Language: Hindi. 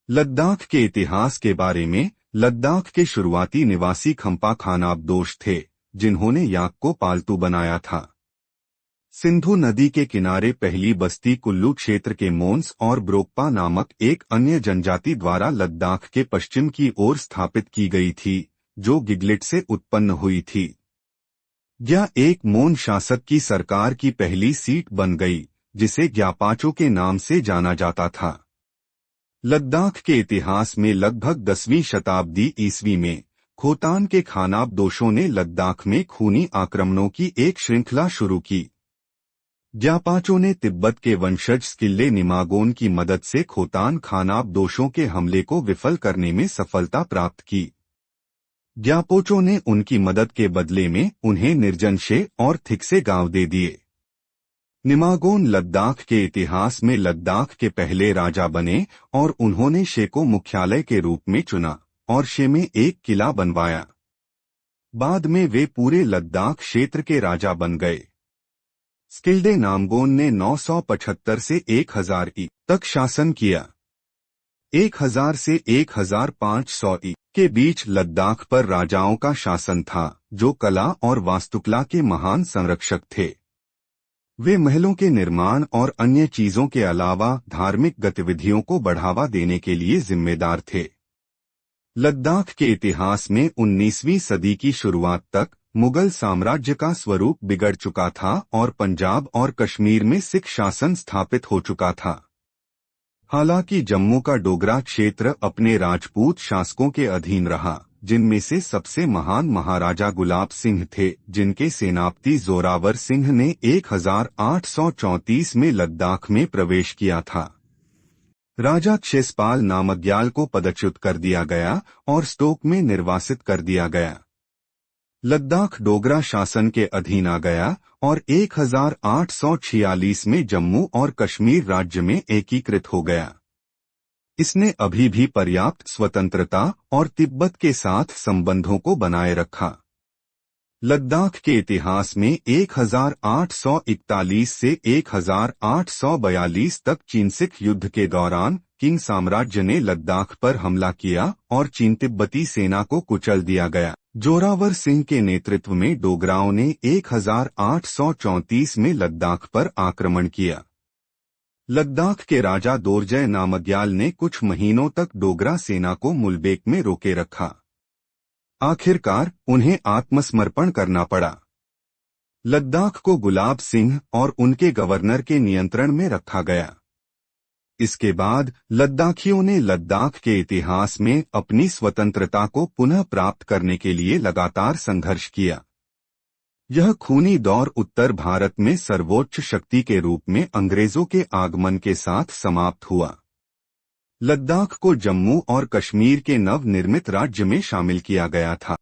लद्दाख के इतिहास के बारे में। लद्दाख के शुरुआती निवासी खम्पा खानाबदोश थे, जिन्होंने याक को पालतू बनाया था। सिंधु नदी के किनारे पहली बस्ती कुल्लू क्षेत्र के मोन्स और ब्रोकपा नामक एक अन्य जनजाति द्वारा लद्दाख के पश्चिम की ओर स्थापित की गई थी, जो गिगलिट से उत्पन्न हुई थी। यह एक मोन शासक की सरकार की पहली सीट बन गई, जिसे ग्यापाचो के नाम से जाना जाता था। लद्दाख के इतिहास में लगभग 10वीं शताब्दी ईस्वी में खोतान के खानाबदोशों ने लद्दाख में खूनी आक्रमणों की एक श्रृंखला शुरू की। ग्यापाचो ने तिब्बत के वंशज स्किल्ले निमागोन की मदद से खोतान खानाबदोशों के हमले को विफल करने में सफलता प्राप्त की। ग्यापोचो ने उनकी मदद के बदले में उन्हें निर्जनशे और थिकसे गांव दे दिए। निमागोन लद्दाख के इतिहास में लद्दाख के पहले राजा बने और उन्होंने शे को मुख्यालय के रूप में चुना और शे में एक किला बनवाया। बाद में वे पूरे लद्दाख क्षेत्र के राजा बन गए। स्किल्डे नामगोन ने 975 से 1000 ई तक शासन किया। 1000 से 1500 ई के बीच लद्दाख पर राजाओं का शासन था, जो कला और वास्तुकला के महान संरक्षक थे। वे महलों के निर्माण और अन्य चीजों के अलावा धार्मिक गतिविधियों को बढ़ावा देने के लिए जिम्मेदार थे। लद्दाख के इतिहास में 19वीं सदी की शुरुआत तक मुगल साम्राज्य का स्वरूप बिगड़ चुका था और पंजाब और कश्मीर में सिख शासन स्थापित हो चुका था। हालांकि जम्मू का डोगरा क्षेत्र अपने राजपूत शासकों के अधीन रहा, जिनमें से सबसे महान महाराजा गुलाब सिंह थे, जिनके सेनापति जोरावर सिंह ने 1834 में लद्दाख में प्रवेश किया था। राजा क्षेसपाल नामग्याल को पदच्युत कर दिया गया और स्टोक में निर्वासित कर दिया गया। लद्दाख डोगरा शासन के अधीन आ गया और 1846 में जम्मू और कश्मीर राज्य में एकीकृत हो गया। इसने अभी भी पर्याप्त स्वतंत्रता और तिब्बत के साथ संबंधों को बनाए रखा। लद्दाख के इतिहास में 1841 से 1842 तक चीन-सिख युद्ध के दौरान किंग साम्राज्य ने लद्दाख पर हमला किया और चीन तिब्बती सेना को कुचल दिया गया। जोरावर सिंह के नेतृत्व में डोगराओं ने 1834 में लद्दाख पर आक्रमण किया। लद्दाख के राजा दोरजय नामग्याल ने कुछ महीनों तक डोगरा सेना को मुलबेक में रोके रखा। आखिरकार उन्हें आत्मसमर्पण करना पड़ा। लद्दाख को गुलाब सिंह और उनके गवर्नर के नियंत्रण में रखा गया। इसके बाद लद्दाखियों ने लद्दाख के इतिहास में अपनी स्वतंत्रता को पुनः प्राप्त करने के लिए लगातार संघर्ष किया। यह खूनी दौर उत्तर भारत में सर्वोच्च शक्ति के रूप में अंग्रेजों के आगमन के साथ समाप्त हुआ। लद्दाख को जम्मू और कश्मीर के नव निर्मित राज्य में शामिल किया गया था।